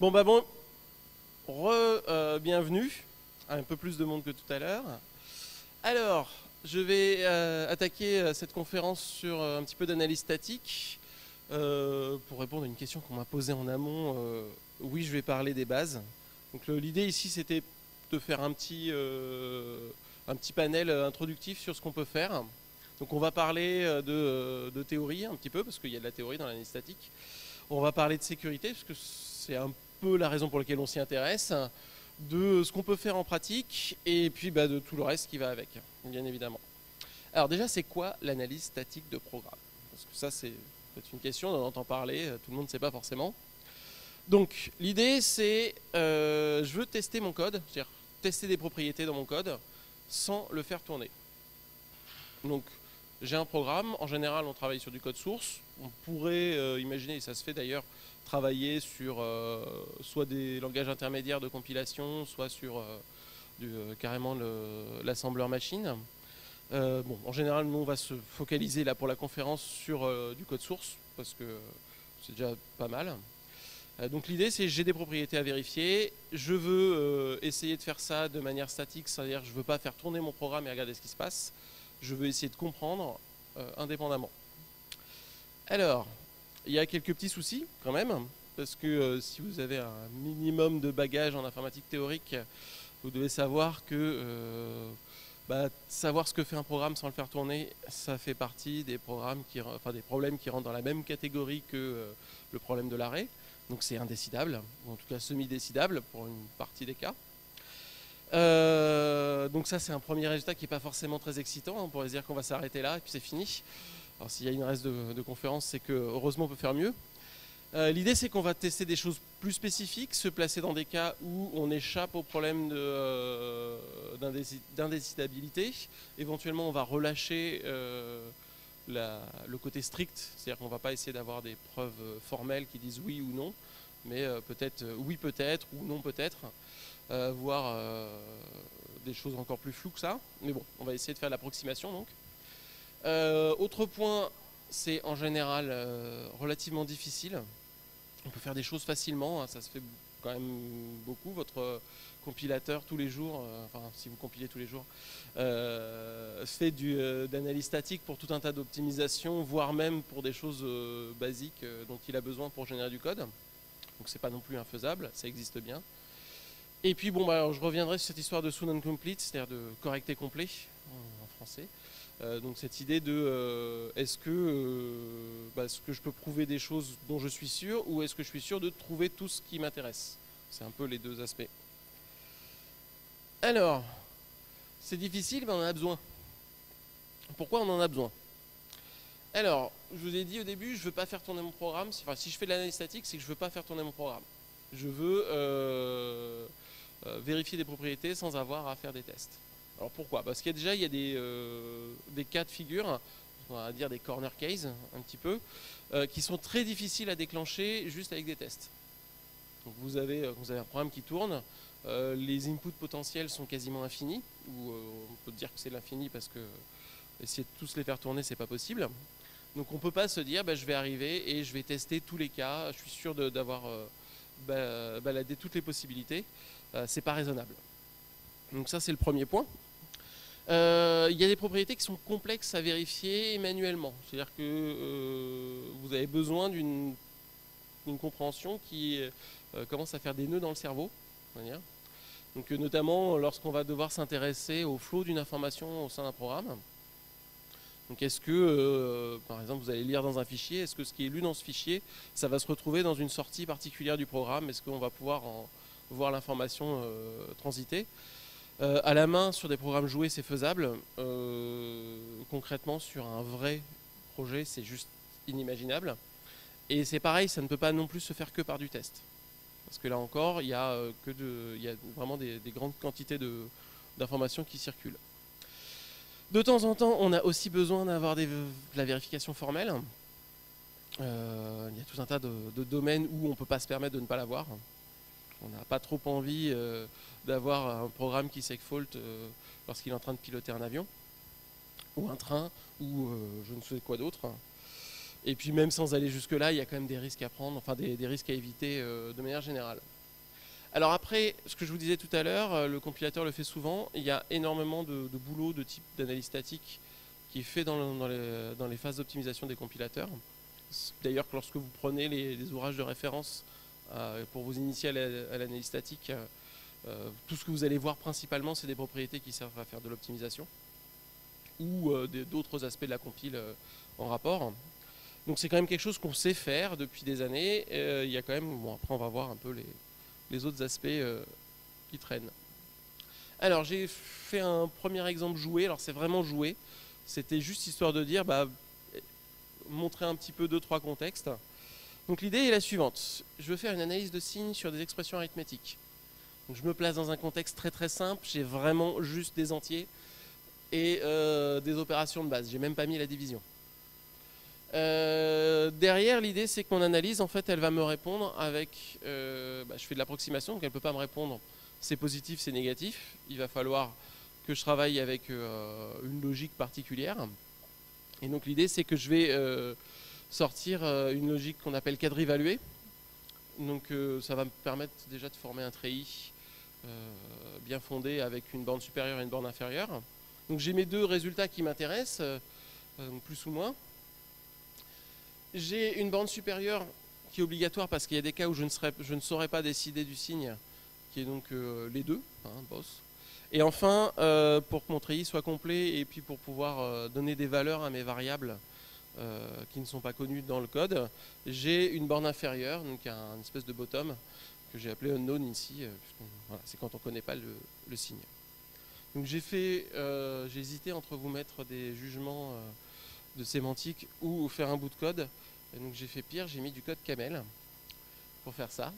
Bon, bienvenue, un peu plus de monde que tout à l'heure. Alors, je vais attaquer cette conférence sur un petit peu d'analyse statique. Pour répondre à une question qu'on m'a posée en amont, oui, je vais parler des bases. Donc l'idée ici, c'était de faire un petit panel introductif sur ce qu'on peut faire. Donc on va parler de théorie un petit peu, parce qu'il y a de la théorie dans l'analyse statique. On va parler de sécurité, parce que c'est un peu la raison pour laquelle on s'y intéresse, de ce qu'on peut faire en pratique, et puis de tout le reste qui va avec, bien évidemment. Alors déjà, c'est quoi l'analyse statique de programme? Parce que ça, c'est peut-être une question, on en entend parler, tout le monde ne sait pas forcément. Donc l'idée, c'est, je veux tester mon code, c'est-à-dire tester des propriétés dans mon code, sans le faire tourner. Donc j'ai un programme, en général on travaille sur du code source, on pourrait imaginer, et ça se fait d'ailleurs, travailler sur soit des langages intermédiaires de compilation, soit sur carrément l'assembleur machine. Bon, en général, nous on va se focaliser là pour la conférence sur du code source, parce que c'est déjà pas mal. Donc l'idée c'est j'ai des propriétés à vérifier, je veux essayer de faire ça de manière statique, c'est-à-dire que je ne veux pas faire tourner mon programme et regarder ce qui se passe, je veux essayer de comprendre indépendamment. Alors, il y a quelques petits soucis quand même, parce que si vous avez un minimum de bagage en informatique théorique, vous devez savoir que savoir ce que fait un programme sans le faire tourner, ça fait partie des problèmes qui rentrent dans la même catégorie que le problème de l'arrêt. Donc c'est indécidable, ou en tout cas semi-décidable pour une partie des cas. Donc ça c'est un premier résultat qui n'est pas forcément très excitant, on pourrait se dire qu'on va s'arrêter là et puis c'est fini. Alors s'il y a une reste de conférence, c'est que heureusement on peut faire mieux. L'idée c'est qu'on va tester des choses plus spécifiques, se placer dans des cas où on échappe au problème d'indécidabilité. Éventuellement on va relâcher le côté strict, c'est-à-dire qu'on ne va pas essayer d'avoir des preuves formelles qui disent oui ou non, mais peut-être oui peut-être ou non peut-être, voire des choses encore plus floues que ça. Mais bon, on va essayer de faire l'approximation donc. Autre point, c'est en général relativement difficile. On peut faire des choses facilement, hein, ça se fait quand même beaucoup. Votre compilateur tous les jours, enfin si vous compilez tous les jours, fait d'analyse statique pour tout un tas d'optimisations, voire même pour des choses basiques dont il a besoin pour générer du code. Donc c'est pas non plus infaisable, ça existe bien. Et puis bon, alors, je reviendrai sur cette histoire de soon incomplete, c'est-à-dire de correct et complet en français. Donc cette idée de est-ce que je peux prouver des choses dont je suis sûr, ou est-ce que je suis sûr de trouver tout ce qui m'intéresse? C'est un peu les deux aspects. Alors, c'est difficile, mais on en a besoin. Pourquoi on en a besoin? Alors, je vous ai dit au début, je ne veux pas faire tourner mon programme. Enfin, si je fais de l'analyse statique, c'est que je ne veux pas faire tourner mon programme. Je veux vérifier des propriétés sans avoir à faire des tests. Alors pourquoi? Parce qu'il y a des cas de figure, on va dire des corner cases un petit peu, qui sont très difficiles à déclencher juste avec des tests. Donc vous avez un programme qui tourne, les inputs potentiels sont quasiment infinis, ou on peut dire que c'est l'infini parce que essayer de tous les faire tourner, c'est pas possible. Donc on ne peut pas se dire je vais arriver et je vais tester tous les cas, je suis sûr d'avoir baladé toutes les possibilités. C'est pas raisonnable. Donc ça c'est le premier point. Il y a des propriétés qui sont complexes à vérifier manuellement. C'est-à-dire que vous avez besoin d'une compréhension qui commence à faire des nœuds dans le cerveau. Donc notamment lorsqu'on va devoir s'intéresser au flot d'une information au sein d'un programme. Donc est-ce que, par exemple, vous allez lire dans un fichier, est-ce que ce qui est lu dans ce fichier, ça va se retrouver dans une sortie particulière du programme? Est-ce qu'on va pouvoir voir l'information transiter? À la main, sur des programmes joués, c'est faisable. Concrètement, sur un vrai projet, c'est juste inimaginable. Et c'est pareil, ça ne peut pas non plus se faire que par du test. Parce que là encore, il y a vraiment des grandes quantités d'informations qui circulent. De temps en temps, on a aussi besoin d'avoir de la vérification formelle. Il y a tout un tas de domaines où on ne peut pas se permettre de ne pas l'avoir. On n'a pas trop envie d'avoir un programme qui segfault lorsqu'il est en train de piloter un avion, ou un train, ou je ne sais quoi d'autre. Et puis même sans aller jusque-là, il y a quand même des risques à prendre, enfin des risques à éviter de manière générale. Alors après, ce que je vous disais tout à l'heure, le compilateur le fait souvent, il y a énormément de boulot de type d'analyse statique qui est fait dans les phases d'optimisation des compilateurs. D'ailleurs, lorsque vous prenez les ouvrages de référence pour vous initier à l'analyse statique, tout ce que vous allez voir principalement, c'est des propriétés qui servent à faire de l'optimisation ou d'autres aspects de la compile en rapport. Donc c'est quand même quelque chose qu'on sait faire depuis des années. Il y a quand même, bon, après on va voir un peu les autres aspects qui traînent. Alors j'ai fait un premier exemple joué, alors c'est vraiment joué, c'était juste histoire de dire, montrer un petit peu 2-3 contextes. Donc l'idée est la suivante, je veux faire une analyse de signes sur des expressions arithmétiques. Donc, je me place dans un contexte très très simple, j'ai vraiment juste des entiers et des opérations de base, j'ai même pas mis la division. Derrière, l'idée c'est que mon analyse, en fait, elle va me répondre avec, je fais de l'approximation, donc elle ne peut pas me répondre c'est positif, c'est négatif. Il va falloir que je travaille avec une logique particulière. Et donc l'idée c'est que je vais sortir une logique qu'on appelle cadre-évalué. Donc ça va me permettre déjà de former un treillis bien fondé avec une borne supérieure et une borne inférieure. Donc j'ai mes deux résultats qui m'intéressent, plus ou moins. J'ai une borne supérieure qui est obligatoire parce qu'il y a des cas où je ne saurais pas décider du signe, qui est donc les deux, boss. Et enfin, pour que mon treillis soit complet et puis pour pouvoir donner des valeurs à mes variables qui ne sont pas connues dans le code, j'ai une borne inférieure, donc une espèce de bottom que j'ai appelé unknown ici. Voilà, c'est quand on ne connaît pas le signe. Donc j'ai hésité entre vous mettre des jugements de sémantique ou faire un bout de code. Et donc j'ai fait pire, j'ai mis du code camel pour faire ça.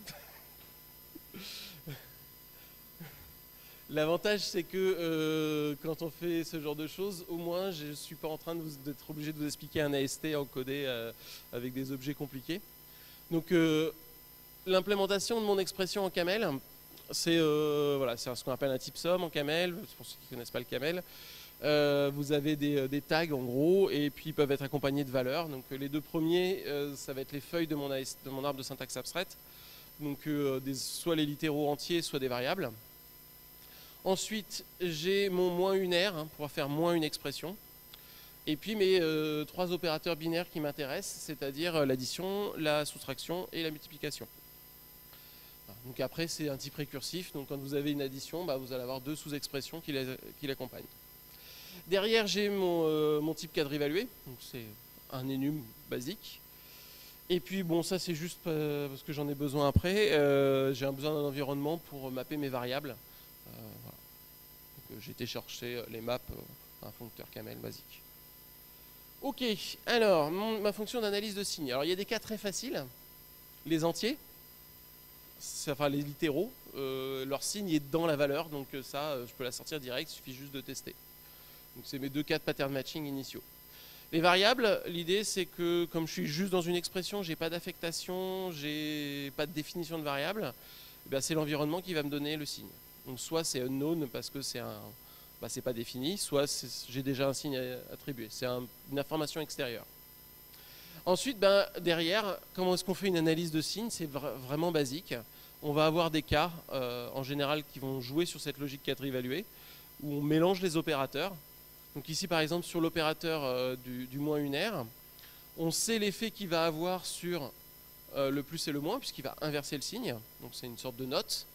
L'avantage c'est que quand on fait ce genre de choses, au moins je ne suis pas en train d'être obligé de vous expliquer un AST encodé avec des objets compliqués. Donc l'implémentation de mon expression en camel, c'est ce qu'on appelle un type somme en camel, pour ceux qui ne connaissent pas le camel. Vous avez des tags en gros et puis ils peuvent être accompagnés de valeurs. Donc les deux premiers, ça va être les feuilles de mon arbre de syntaxe abstraite. Donc soit les littéraux entiers, soit des variables. Ensuite, j'ai mon moins une R pour faire moins une expression. Et puis mes trois opérateurs binaires qui m'intéressent, c'est-à-dire l'addition, la soustraction et la multiplication. Donc après, c'est un type récursif. Donc quand vous avez une addition, vous allez avoir deux sous-expressions qui l'accompagnent. Derrière, j'ai mon type cadre évalué, donc c'est un enum basique. Et puis bon, ça c'est juste parce que j'en ai besoin après. J'ai besoin d'un environnement pour mapper mes variables. Voilà. J'ai été chercher les maps, un functeur camel basique. Ok, alors ma fonction d'analyse de signes. Alors il y a des cas très faciles. Les entiers, enfin les littéraux, leur signe est dans la valeur, donc ça je peux la sortir direct, il suffit juste de tester. Donc c'est mes deux cas de pattern matching initiaux. Les variables, l'idée c'est que comme je suis juste dans une expression, j'ai pas d'affectation, j'ai pas de définition de variable, c'est l'environnement qui va me donner le signe. Donc soit c'est unknown parce que c'est pas défini, soit j'ai déjà un signe attribué. C'est une information extérieure. Ensuite, derrière, comment est-ce qu'on fait une analyse de signes? C'est vraiment basique. On va avoir des cas, en général, qui vont jouer sur cette logique cadre évaluée, où on mélange les opérateurs. Donc ici, par exemple, sur l'opérateur du moins une R, on sait l'effet qu'il va avoir sur le plus et le moins, puisqu'il va inverser le signe. Donc c'est une sorte de note.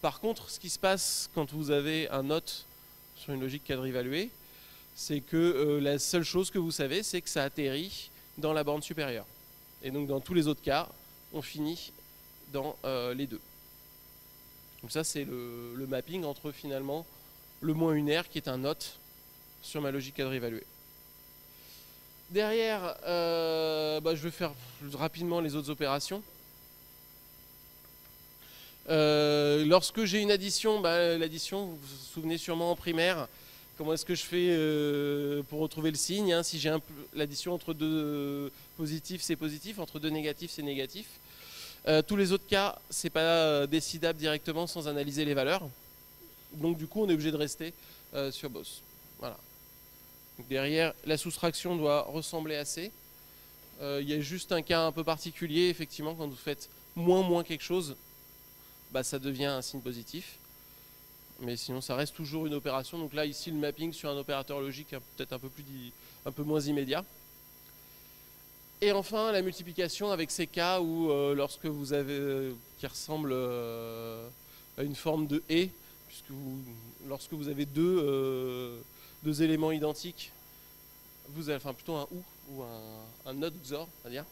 Par contre, ce qui se passe quand vous avez un note sur une logique cadre évaluée, c'est que la seule chose que vous savez, c'est que ça atterrit dans la borne supérieure. Et donc dans tous les autres cas, on finit dans les deux. Donc ça, c'est le mapping entre finalement le moins une R qui est un note sur ma logique cadre évaluée. Derrière, je vais faire rapidement les autres opérations. Lorsque j'ai une addition, l'addition, vous vous souvenez sûrement en primaire, comment est-ce que je fais pour retrouver le signe, si j'ai l'addition entre deux positifs, c'est positif, entre deux négatifs, c'est négatif. Tous les autres cas, c'est pas décidable directement sans analyser les valeurs. Donc du coup, on est obligé de rester sur boss. Voilà. Donc, derrière, la soustraction doit ressembler assez. Il y a juste un cas un peu particulier, effectivement, quand vous faites moins quelque chose, bah, ça devient un signe positif. Mais sinon, ça reste toujours une opération. Donc là, ici, le mapping sur un opérateur logique est peut-être un peu moins immédiat. Et enfin, la multiplication avec ces cas où lorsque vous avez qui ressemble à une forme de et, puisque lorsque vous avez deux éléments identiques, vous avez, enfin plutôt un ou un not XOR, on va dire.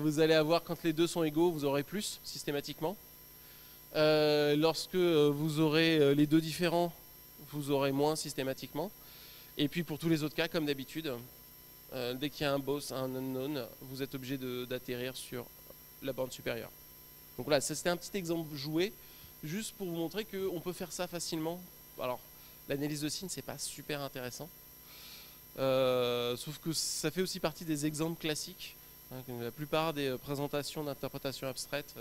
Vous allez avoir, quand les deux sont égaux, vous aurez plus systématiquement. Lorsque vous aurez les deux différents, vous aurez moins systématiquement. Et puis pour tous les autres cas, comme d'habitude, dès qu'il y a un boss, un unknown, vous êtes obligé d'atterrir sur la borne supérieure. Donc voilà, c'était un petit exemple joué, juste pour vous montrer qu'on peut faire ça facilement. Alors, l'analyse de signes, c'est pas super intéressant. Sauf que ça fait aussi partie des exemples classiques. Hein, la plupart des présentations d'interprétation abstraite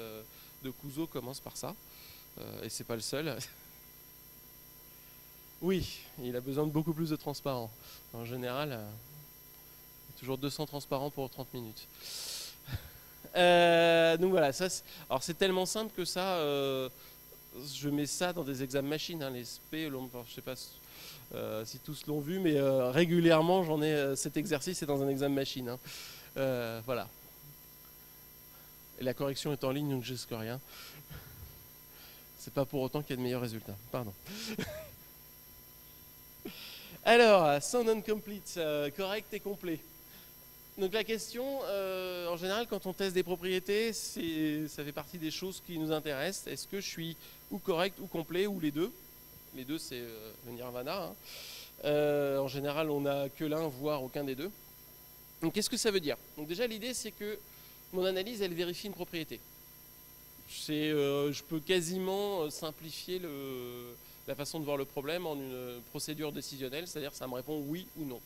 de Couzeau commencent par ça. Et c'est pas le seul. Oui, il a besoin de beaucoup plus de transparent. En général, toujours 200 transparents pour 30 minutes. Donc voilà, alors c'est tellement simple que ça, je mets ça dans des examens machines, hein, les SP, je sais pas si tous l'ont vu, mais régulièrement j'en ai cet exercice, c'est dans un examen machine. Hein. Voilà. Et la correction est en ligne, donc je risque rien. C'est pas pour autant qu'il y a de meilleurs résultats. Pardon. Alors, sound incomplete, correct et complet. Donc la question, en général, quand on teste des propriétés, ça fait partie des choses qui nous intéressent. Est-ce que je suis ou correct ou complet ou les deux? Les deux, c'est le nirvana. Hein. En général, on n'a que l'un, voire aucun des deux. Donc qu'est-ce que ça veut dire? Donc déjà, l'idée, c'est que mon analyse, elle vérifie une propriété. Je peux quasiment simplifier la façon de voir le problème en une procédure décisionnelle, c'est-à-dire que ça me répond oui ou non,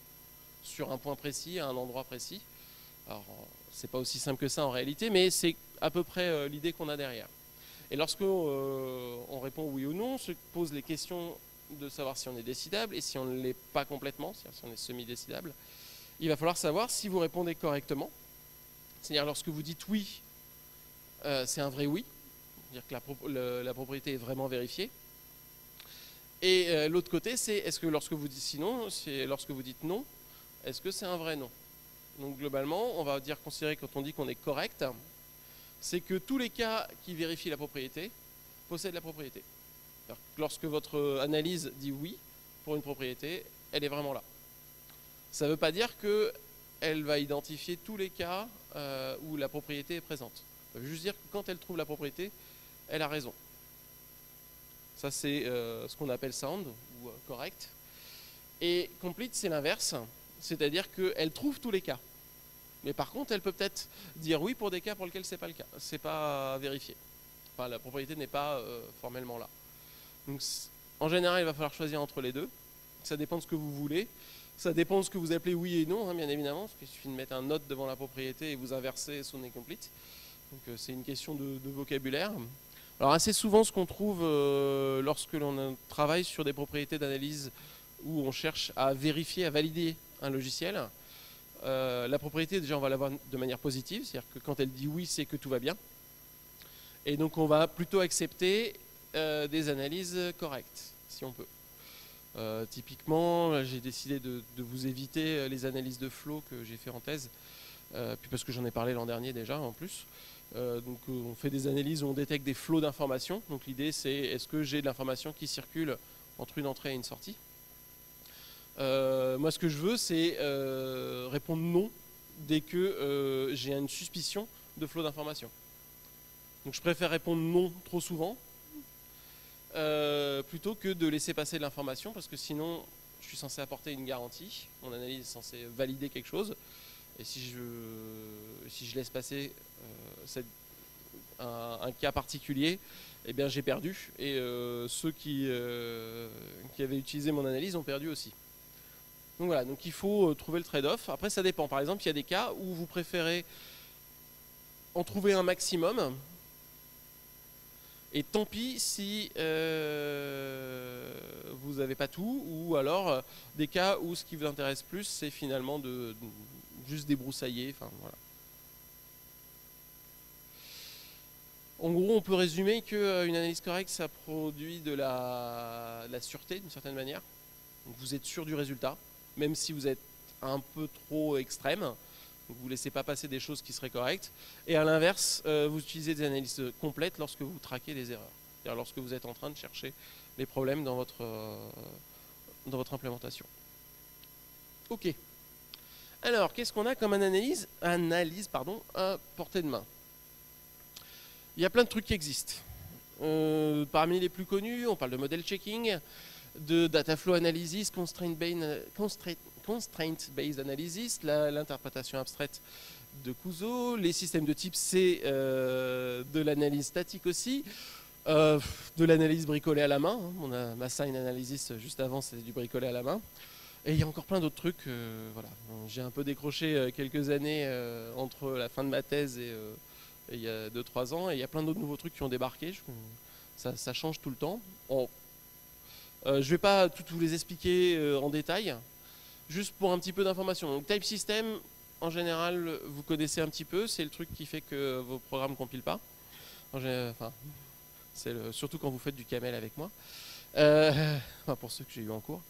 sur un point précis, à un endroit précis. Alors, c'est pas aussi simple que ça en réalité, mais c'est à peu près l'idée qu'on a derrière. Et lorsque on répond oui ou non, on se pose les questions de savoir si on est décidable, et si on ne l'est pas complètement, c'est-à-dire si on est semi-décidable, il va falloir savoir si vous répondez correctement. C'est-à-dire lorsque vous dites oui, c'est un vrai oui, c'est-à-dire que la propriété est vraiment vérifiée. Et l'autre côté, c'est est-ce que lorsque vous dites sinon, lorsque vous dites non, est-ce que c'est un vrai non? Donc globalement, on va considérer quand on dit qu'on est correct, c'est que tous les cas qui vérifient la propriété possèdent la propriété. Alors, lorsque votre analyse dit oui pour une propriété, elle est vraiment là. Ça ne veut pas dire qu'elle va identifier tous les cas où la propriété est présente. Ça veut juste dire que quand elle trouve la propriété, elle a raison. Ça, c'est ce qu'on appelle sound ou correct. Et complete, c'est l'inverse, c'est-à-dire qu'elle trouve tous les cas. Mais par contre, elle peut peut-être dire oui pour des cas pour lesquels c'est pas le cas, c'est pas vérifié. Enfin, la propriété n'est pas formellement là. Donc, en général, il va falloir choisir entre les deux. Ça dépend de ce que vous voulez. Ça dépend de ce que vous appelez oui et non, hein, bien évidemment, parce qu'il suffit de mettre un note devant la propriété et vous inversez son incomplete. Donc, c'est une question de vocabulaire. Alors, assez souvent, ce qu'on trouve lorsque l'on travaille sur des propriétés d'analyse où on cherche à vérifier, à valider un logiciel, la propriété, déjà, on va l'avoir de manière positive, c'est-à-dire que quand elle dit oui, c'est que tout va bien. Et donc, on va plutôt accepter des analyses correctes, si on peut. Typiquement, j'ai décidé de vous éviter les analyses de flow que j'ai fait en thèse, puis parce que j'en ai parlé l'an dernier déjà, en plus. Donc, on fait des analyses où on détecte des flots d'informations. Donc, l'idée, c'est est-ce que j'ai de l'information qui circule entre une entrée et une sortie? Moi, ce que je veux, c'est répondre non dès que j'ai une suspicion de flot d'informations. Donc, je préfère répondre non trop souvent plutôt que de laisser passer de l'information, parce que sinon, je suis censé apporter une garantie. Mon analyse est censée valider quelque chose. Et si je laisse passer un cas particulier, eh bien, j'ai perdu. Et ceux qui avaient utilisé mon analyse ont perdu aussi. Donc voilà, donc il faut trouver le trade-off. Après, ça dépend. Par exemple, il y a des cas où vous préférez en trouver un maximum. Et tant pis si vous n'avez pas tout, ou alors des cas où ce qui vous intéresse plus, c'est finalement juste débroussailler, enfin voilà. En gros, on peut résumer qu'une analyse correcte, ça produit de la sûreté d'une certaine manière. Donc vous êtes sûr du résultat, même si vous êtes un peu trop extrême. Donc vous ne laissez pas passer des choses qui seraient correctes. Et à l'inverse, vous utilisez des analyses complètes lorsque vous traquez les erreurs. C'est-à-dire lorsque vous êtes en train de chercher les problèmes dans votre implémentation. Ok. Alors, qu'est-ce qu'on a comme analyse à portée de main? Il y a plein de trucs qui existent. Parmi les plus connus, on parle de model checking, de data flow analysis, constraint-based analysis, l'interprétation abstraite de Kuzo, les systèmes de type C, de l'analyse statique aussi, de l'analyse bricolée à la main. On a ma sign analysis juste avant, c'est du bricolé à la main. Et il y a encore plein d'autres trucs. Voilà. J'ai un peu décroché quelques années entre la fin de ma thèse et il y a 2-3 ans, et il y a plein d'autres nouveaux trucs qui ont débarqué. Ça change tout le temps. Je ne vais pas tous les expliquer en détail, juste pour un petit peu d'information. Donc Type System, en général, vous connaissez un petit peu, c'est le truc qui fait que vos programmes ne compilent pas. Enfin, surtout quand vous faites du camel avec moi, enfin, pour ceux que j'ai eu en cours.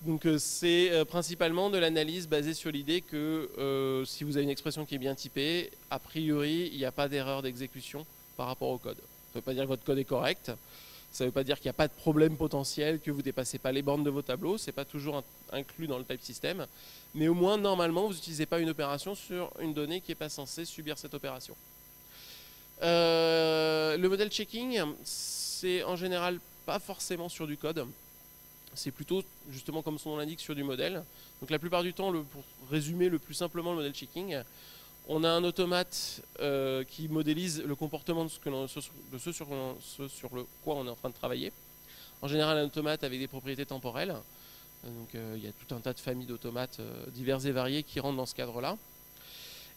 Donc c'est principalement de l'analyse basée sur l'idée que si vous avez une expression qui est bien typée, a priori, il n'y a pas d'erreur d'exécution par rapport au code. Ça ne veut pas dire que votre code est correct, ça ne veut pas dire qu'il n'y a pas de problème potentiel, que vous ne dépassez pas les bornes de vos tableaux, ce n'est pas toujours inclus dans le type system, mais au moins, normalement, vous n'utilisez pas une opération sur une donnée qui n'est pas censée subir cette opération. Le model checking, c'est en général pas forcément sur du code. C'est plutôt, justement comme son nom l'indique, sur du modèle. Donc la plupart du temps, pour résumer le plus simplement le model checking, on a un automate qui modélise le comportement de ce sur le quoi on est en train de travailler. En général, un automate avec des propriétés temporelles. Donc il y a tout un tas de familles d'automates diverses et variées qui rentrent dans ce cadre-là.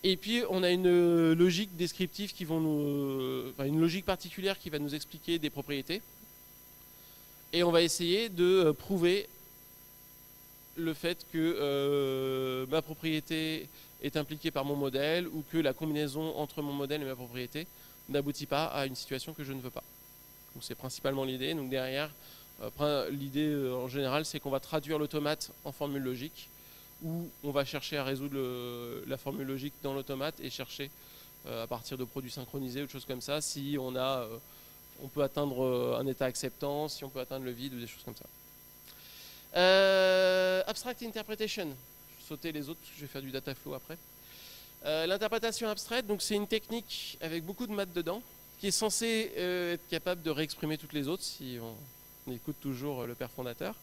Et puis on a une logique descriptive qui une logique particulière qui va nous expliquer des propriétés. Et on va essayer de prouver le fait que ma propriété est impliquée par mon modèle ou que la combinaison entre mon modèle et ma propriété n'aboutit pas à une situation que je ne veux pas. Donc c'est principalement l'idée. Donc derrière, l'idée en général, c'est qu'on va traduire l'automate en formule logique, où on va chercher à résoudre la formule logique dans l'automate et chercher à partir de produits synchronisés ou de choses comme ça, si on peut atteindre un état acceptant, si on peut atteindre le vide ou des choses comme ça. Abstract Interpretation. Je vais sauter les autres parce que je vais faire du data flow après. L'interprétation abstraite, donc c'est une technique avec beaucoup de maths dedans, qui est censée être capable de réexprimer toutes les autres si on écoute toujours le père fondateur.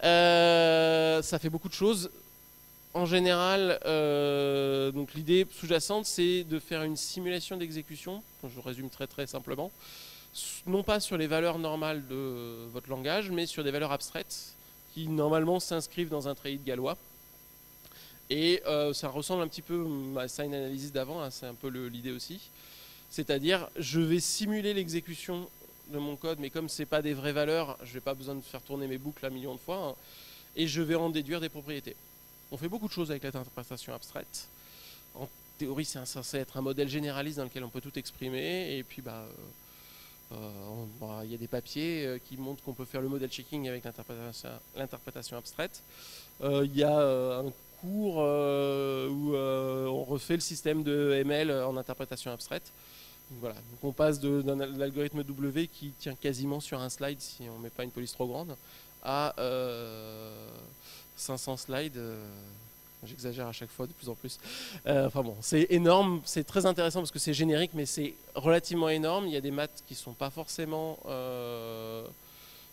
Ça fait beaucoup de choses. En général, donc l'idée sous-jacente, c'est de faire une simulation d'exécution. Je résume très très simplement. Non pas sur les valeurs normales de votre langage, mais sur des valeurs abstraites qui normalement s'inscrivent dans un treillis de Galois. Et ça ressemble un petit peu à sign analysis d'avant, hein, c'est un peu l'idée aussi. C'est-à-dire, je vais simuler l'exécution de mon code, mais comme ce n'est pas des vraies valeurs, je n'ai pas besoin de faire tourner mes boucles un million de fois, hein, et je vais en déduire des propriétés. On fait beaucoup de choses avec l'interprétation abstraite. En théorie, c'est censé être un modèle généraliste dans lequel on peut tout exprimer, et puis il y a des papiers qui montrent qu'on peut faire le model checking avec l'interprétation abstraite. Il y a un cours où on refait le système de ML en interprétation abstraite. Donc voilà. Donc on passe d'un algorithme W qui tient quasiment sur un slide si on ne met pas une police trop grande à 500 slides. J'exagère à chaque fois de plus en plus. Enfin bon, c'est énorme, c'est très intéressant parce que c'est générique, mais c'est relativement énorme. Il y a des maths qui ne sont pas forcément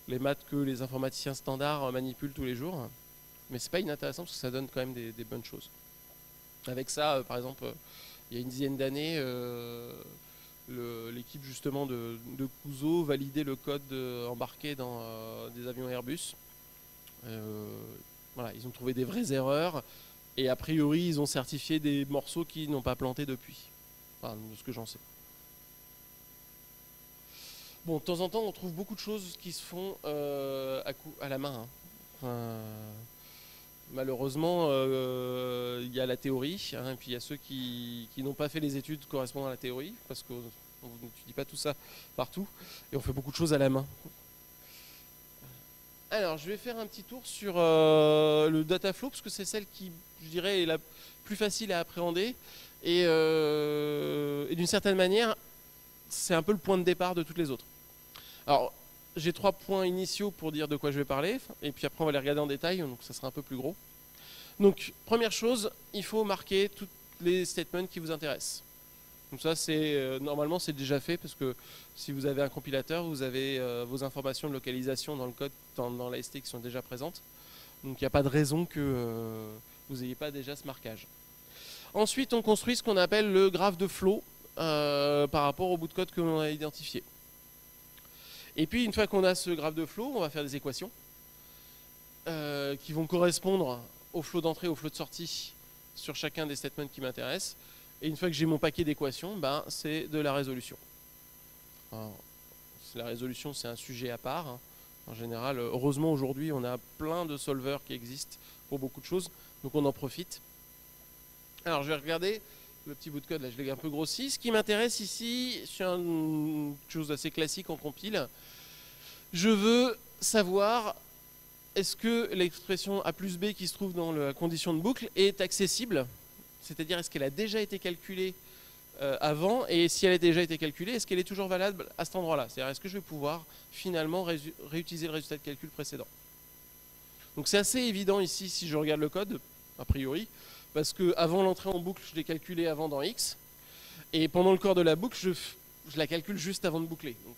les maths que les informaticiens standards manipulent tous les jours. Mais c'est pas inintéressant parce que ça donne quand même des bonnes choses. Avec ça, par exemple, il y a une dizaine d'années, l'équipe justement de Kuzo validait le code embarqué dans des avions Airbus. Voilà, ils ont trouvé des vraies erreurs. Et a priori, ils ont certifié des morceaux qui n'ont pas planté depuis. Enfin, de ce que j'en sais. Bon, de temps en temps, on trouve beaucoup de choses qui se font à la main. Hein. Malheureusement, il y a la théorie, hein, et puis il y a ceux qui n'ont pas fait les études correspondant à la théorie, parce qu'on n'étudie pas tout ça partout, et on fait beaucoup de choses à la main. Alors, je vais faire un petit tour sur le data flow, parce que c'est celle qui, je dirais, est la plus facile à appréhender, et d'une certaine manière, c'est un peu le point de départ de toutes les autres. Alors, j'ai 3 points initiaux pour dire de quoi je vais parler, et puis après on va les regarder en détail, donc ça sera un peu plus gros. Donc, première chose, il faut marquer tous les statements qui vous intéressent. Donc ça, normalement, c'est déjà fait, parce que si vous avez un compilateur, vous avez vos informations de localisation dans le code, dans la ST qui sont déjà présentes. Donc il n'y a pas de raison que vous n'ayez pas déjà ce marquage. Ensuite, on construit ce qu'on appelle le graphe de flow par rapport au bout de code que l'on a identifié. Et puis, une fois qu'on a ce graphe de flow, on va faire des équations qui vont correspondre au flow d'entrée, au flow de sortie sur chacun des statements qui m'intéressent. Et une fois que j'ai mon paquet d'équations, ben, c'est de la résolution. Alors, la résolution, c'est un sujet à part, hein. En général, heureusement, aujourd'hui, on a plein de solvers qui existent pour beaucoup de choses, donc on en profite. Alors, je vais regarder le petit bout de code, là, je l'ai un peu grossi. Ce qui m'intéresse ici, c'est une chose assez classique en compile. Je veux savoir, est-ce que l'expression A plus B qui se trouve dans la condition de boucle est accessible? C'est-à-dire, est-ce qu'elle a déjà été calculée avant, et si elle a déjà été calculée, est-ce qu'elle est toujours valable à cet endroit-là? C'est-à-dire, est-ce que je vais pouvoir finalement réutiliser le résultat de calcul précédent? Donc c'est assez évident ici si je regarde le code, a priori, parce que avant l'entrée en boucle, je l'ai calculé avant dans X, et pendant le corps de la boucle, je la calcule juste avant de boucler. Donc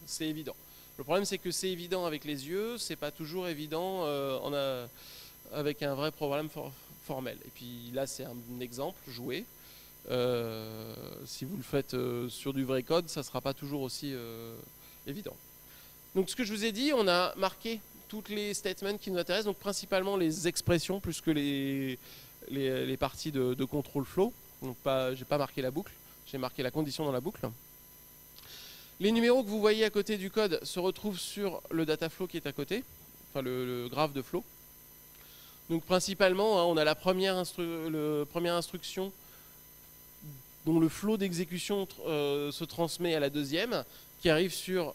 c'est évident. Le problème, c'est que c'est évident avec les yeux, c'est pas toujours évident avec un vrai programme formel. Et puis là, c'est un exemple joué. Si vous le faites sur du vrai code, ça ne sera pas toujours aussi évident. Donc ce que je vous ai dit, on a marqué toutes les statements qui nous intéressent, donc principalement les expressions plus que les parties de control flow. Donc j'ai pas marqué la boucle, j'ai marqué la condition dans la boucle. Les numéros que vous voyez à côté du code se retrouvent sur le data flow qui est à côté, enfin le graphe de flow. Donc principalement, hein, on a la première instruction dont le flow d'exécution se transmet à la deuxième, qui arrive sur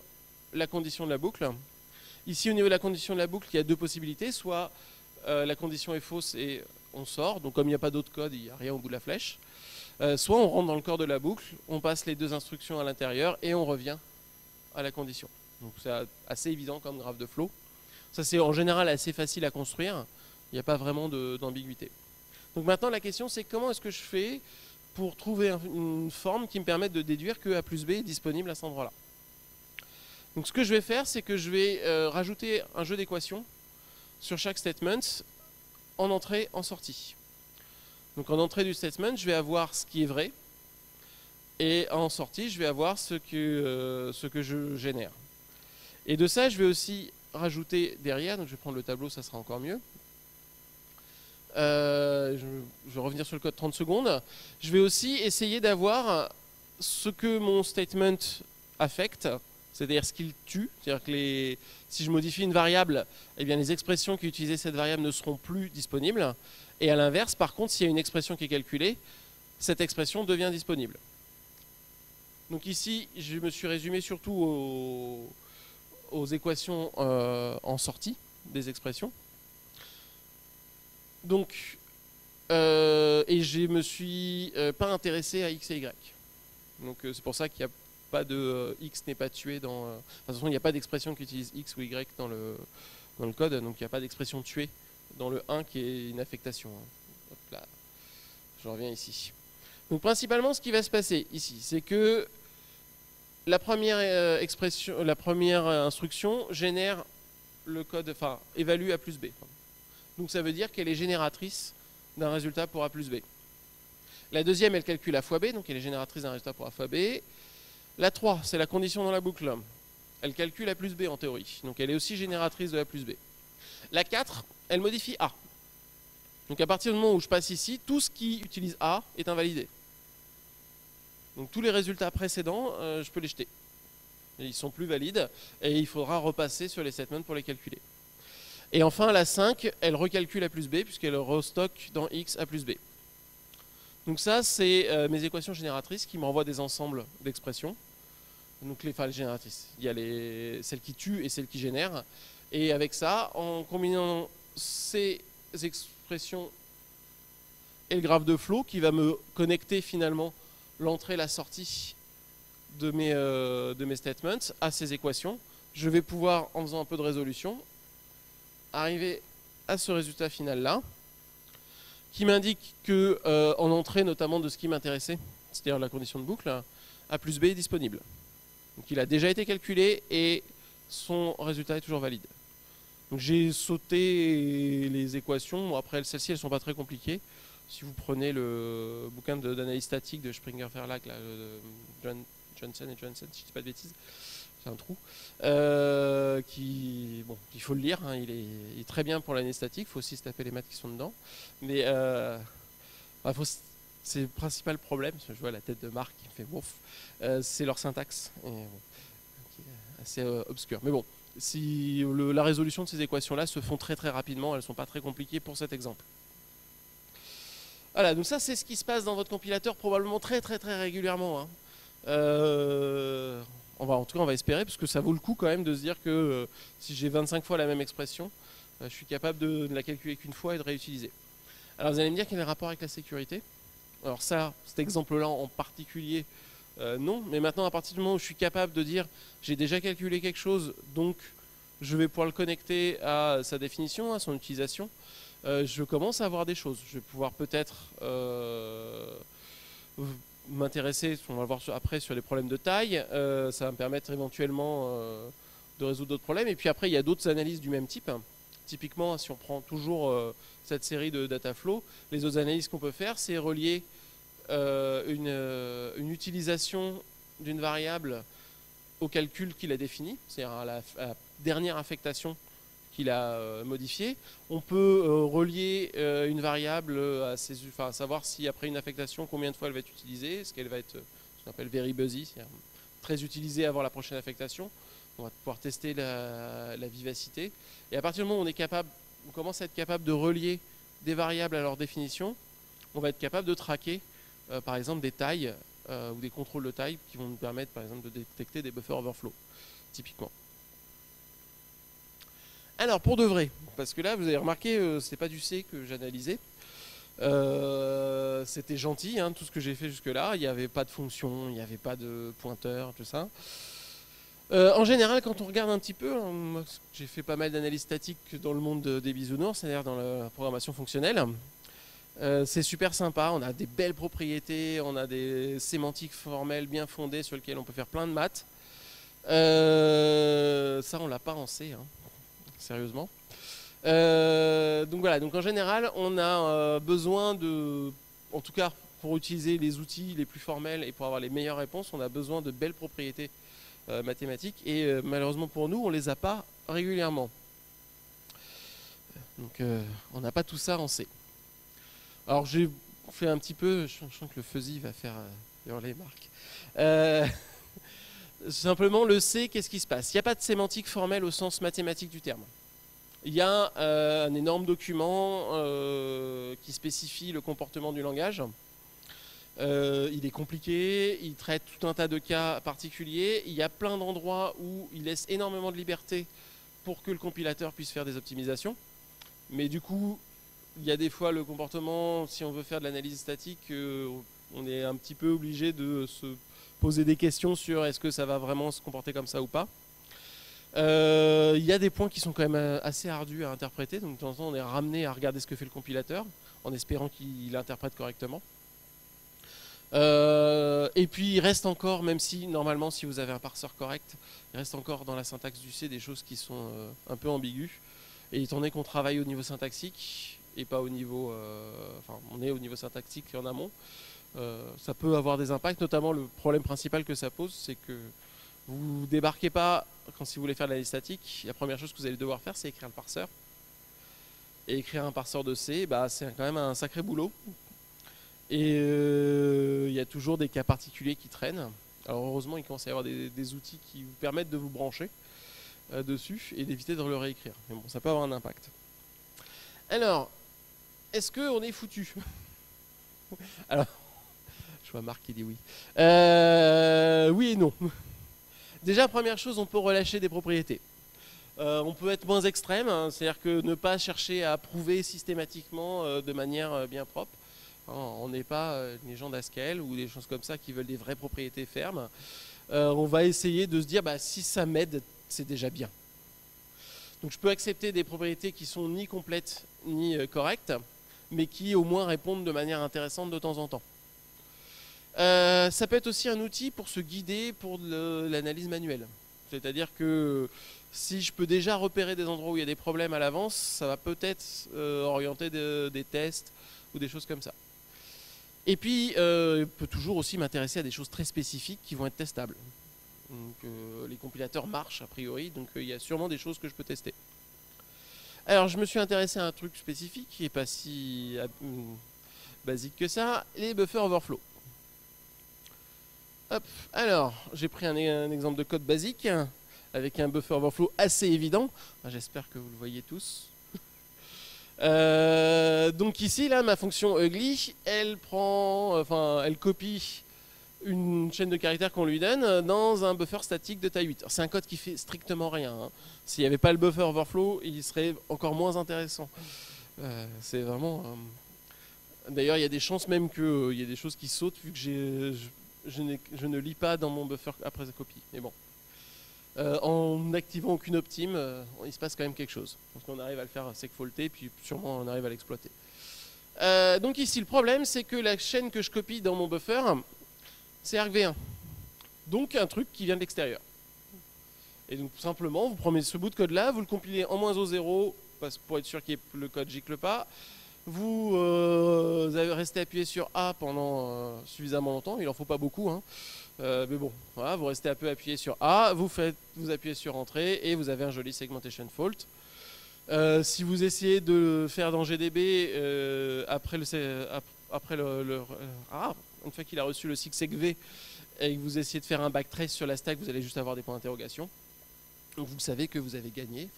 la condition de la boucle. Ici, au niveau de la condition de la boucle, il y a deux possibilités. Soit la condition est fausse et on sort, donc comme il n'y a pas d'autre code, il n'y a rien au bout de la flèche. Soit on rentre dans le corps de la boucle, on passe les deux instructions à l'intérieur et on revient à la condition. Donc c'est assez évident comme graphe de flow. Ça, c'est en général assez facile à construire. Il n'y a pas vraiment d'ambiguïté. Donc maintenant, la question, c'est comment est-ce que je fais pour trouver une forme qui me permette de déduire que A plus B est disponible à cet endroit-là. Donc ce que je vais faire, c'est que je vais rajouter un jeu d'équations sur chaque statement en entrée, en sortie. Donc en entrée du statement, je vais avoir ce qui est vrai, et en sortie, je vais avoir ce que je génère. Et de ça, je vais aussi rajouter derrière, donc je vais prendre le tableau, ça sera encore mieux. Je vais revenir sur le code 30 secondes. Je vais aussi essayer d'avoir ce que mon statement affecte, c'est-à-dire ce qu'il tue. C'est-à-dire que si je modifie une variable, eh bien les expressions qui utilisaient cette variable ne seront plus disponibles. Et à l'inverse, par contre, s'il y a une expression qui est calculée, cette expression devient disponible. Donc ici, je me suis résumé surtout aux équations en sortie des expressions. Donc, et je me suis pas intéressé à X et Y. Donc c'est pour ça qu'il n'y a pas de X n'est pas tué dans. De toute façon, il n'y a pas d'expression qui utilise X ou Y dans le code, donc il n'y a pas d'expression tuée dans le 1 qui est une affectation. Hop là, je reviens ici. Donc principalement, ce qui va se passer ici, c'est que la première instruction génère le code, enfin évalue A plus B. Donc ça veut dire qu'elle est génératrice d'un résultat pour A plus B. La deuxième, elle calcule A fois B, donc elle est génératrice d'un résultat pour A fois B. La 3, c'est la condition dans la boucle. Elle calcule A plus B en théorie, donc elle est aussi génératrice de A plus B. La 4, elle modifie A. Donc à partir du moment où je passe ici, tout ce qui utilise A est invalidé. Donc tous les résultats précédents, je peux les jeter. Ils sont plus valides et il faudra repasser sur les statements pour les calculer. Et enfin, la 5, elle recalcule A plus B, puisqu'elle restocke dans X A plus B. Donc ça, c'est mes équations génératrices qui m'envoient des ensembles d'expressions. Donc les génératrices, il y a celles qui tuent et celles qui génèrent. Et avec ça, en combinant ces expressions et le graphe de flow qui va me connecter finalement l'entrée et la sortie de mes statements à ces équations, je vais pouvoir, en faisant un peu de résolution, arriver à ce résultat final là, qui m'indique que en entrée notamment de ce qui m'intéressait, c'est-à-dire la condition de boucle, A plus B est disponible. Donc il a déjà été calculé et son résultat est toujours valide. Donc j'ai sauté les équations. Bon, après celles-ci elles sont pas très compliquées. Si vous prenez le bouquin d'analyse statique de Springer-Verlag, Johnson et Johnson, si je dis pas de bêtises, c'est un trou, bon, il faut le lire, hein, il est très bien pour l'analyse statique, il faut aussi se taper les maths qui sont dedans. Mais c'est le principal problème, parce que je vois la tête de Marc qui me fait bouf, c'est leur syntaxe, et, bon, qui est assez obscur. Mais bon, si la résolution de ces équations-là se font très très rapidement, elles ne sont pas très compliquées pour cet exemple. Voilà, donc ça c'est ce qui se passe dans votre compilateur probablement très très très régulièrement. Hein. En tout cas on va espérer, parce que ça vaut le coup quand même de se dire que si j'ai 25 fois la même expression, je suis capable de ne la calculer qu'une fois et de réutiliser. Alors vous allez me dire quel est le rapport avec la sécurité. Alors ça, cet exemple-là en particulier, non. Mais maintenant, à partir du moment où je suis capable de dire j'ai déjà calculé quelque chose, donc je vais pouvoir le connecter à sa définition, à son utilisation, je commence à avoir des choses. Je vais pouvoir peut-être m'intéresser, on va le voir après, sur les problèmes de taille. Ça va me permettre éventuellement de résoudre d'autres problèmes. Et puis après, il y a d'autres analyses du même type. Typiquement, si on prend toujours cette série de Dataflow, les autres analyses qu'on peut faire, c'est relier une utilisation d'une variable au calcul qu'il a défini, c'est-à-dire à la dernière affectation qu'il a modifiée. On peut relier une variable à savoir si après une affectation, combien de fois elle va être utilisée, est-ce qu'elle va être ce qu'on appelle very busy, c'est-à-dire très utilisée avant la prochaine affectation. On va pouvoir tester la vivacité. Et à partir du moment où on commence à être capable de relier des variables à leur définition, on va être capable de traquer, par exemple, des tailles ou des contrôles de taille qui vont nous permettre, par exemple, de détecter des buffer overflow, typiquement. Alors, pour de vrai, parce que là, vous avez remarqué, c'est pas du C que j'analysais. C'était gentil, hein, tout ce que j'ai fait jusque-là. Il n'y avait pas de fonction, il n'y avait pas de pointeur, tout ça. En général, quand on regarde un petit peu, j'ai fait pas mal d'analyses statiques dans le monde des bisounours, c'est-à-dire dans la programmation fonctionnelle. C'est super sympa, on a des belles propriétés, on a des sémantiques formelles bien fondées sur lesquelles on peut faire plein de maths. Ça, on l'a pas en C, hein, sérieusement. Donc voilà, donc en général, on a besoin de, en tout cas pour utiliser les outils les plus formels et pour avoir les meilleures réponses, on a besoin de belles propriétés mathématiques et malheureusement pour nous on les a pas régulièrement, donc on n'a pas tout ça en C. Alors j'ai fait un petit peu, je sens que le fuzzy va faire hurler Marc. Simplement le C, qu'est-ce qui se passe? Il n'y a pas de sémantique formelle au sens mathématique du terme. Il y a un énorme document qui spécifie le comportement du langage. Il est compliqué, il traite tout un tas de cas particuliers. Il y a plein d'endroits où il laisse énormément de liberté pour que le compilateur puisse faire des optimisations. Mais du coup, il y a des fois le comportement, si on veut faire de l'analyse statique, on est un petit peu obligé de se poser des questions sur est-ce que ça va vraiment se comporter comme ça ou pas. Il y a des points qui sont quand même assez ardus à interpréter, donc de temps en temps on est ramené à regarder ce que fait le compilateur en espérant qu'il l'interprète correctement. Et puis il reste encore, même si normalement si vous avez un parseur correct, il reste encore dans la syntaxe du C des choses qui sont un peu ambiguës. Et étant donné qu'on travaille au niveau syntaxique et pas au niveau, enfin on est au niveau syntaxique en amont, ça peut avoir des impacts. Notamment le problème principal que ça pose, c'est que vous ne débarquez pas, si vous voulez faire de l'analyse statique, la première chose que vous allez devoir faire, c'est écrire le parseur. Et écrire un parseur de C, bah, c'est quand même un sacré boulot. Et il y a toujours des cas particuliers qui traînent. Alors heureusement, il commence à y avoir des outils qui vous permettent de vous brancher. dessus et d'éviter de le réécrire. Mais bon, ça peut avoir un impact. Alors, est-ce qu'on est foutu? Alors, je vois Marc qui dit oui. Oui et non. Déjà, première chose, on peut relâcher des propriétés. On peut être moins extrême, hein, c'est-à-dire que ne pas chercher à prouver systématiquement de manière bien propre. On n'est pas les gens d'Haskell ou des choses comme ça qui veulent des vraies propriétés fermes. On va essayer de se dire, bah, si ça m'aide, c'est déjà bien. Donc je peux accepter des propriétés qui sont ni complètes ni correctes, mais qui au moins répondent de manière intéressante de temps en temps. Ça peut être aussi un outil pour se guider pour l'analyse manuelle. C'est-à-dire que si je peux déjà repérer des endroits où il y a des problèmes à l'avance, ça va peut-être orienter des tests ou des choses comme ça. Et puis, il peut toujours aussi m'intéresser à des choses très spécifiques qui vont être testables. Donc, les compilateurs marchent a priori, donc il y a sûrement des choses que je peux tester. Alors, je me suis intéressé à un truc spécifique qui n'est pas si basique que ça, les buffers overflow. Hop, alors, j'ai pris un exemple de code basique avec un buffer overflow assez évident. J'espère que vous le voyez tous. Donc ici, là, ma fonction ugly, elle copie une chaîne de caractères qu'on lui donne dans un buffer statique de taille 8. C'est un code qui fait strictement rien. Hein. S'il n'y avait pas le buffer overflow, il serait encore moins intéressant. C'est vraiment... D'ailleurs, il y a des chances même qu'il y ait des choses qui sautent vu que je ne lis pas dans mon buffer après sa copie. Mais bon. En n'activant aucune optime, il se passe quand même quelque chose. Donc on arrive à le faire segfaulter, puis sûrement on arrive à l'exploiter. Donc ici, le problème, c'est que la chaîne que je copie dans mon buffer, c'est argv1. Donc un truc qui vient de l'extérieur. Et donc simplement, vous prenez ce bout de code-là, vous le compilez en -0, pour être sûr que le code gicle pas. Vous avez resté appuyé sur A pendant suffisamment longtemps, il en faut pas beaucoup, hein. Mais bon, voilà, vous restez un peu appuyé sur A, vous appuyez sur Entrée et vous avez un joli segmentation fault. Si vous essayez de le faire dans GDB une fois qu'il a reçu le SIG-SEGV et que vous essayez de faire un backtrace sur la stack, vous allez juste avoir des points d'interrogation. Donc vous savez que vous avez gagné,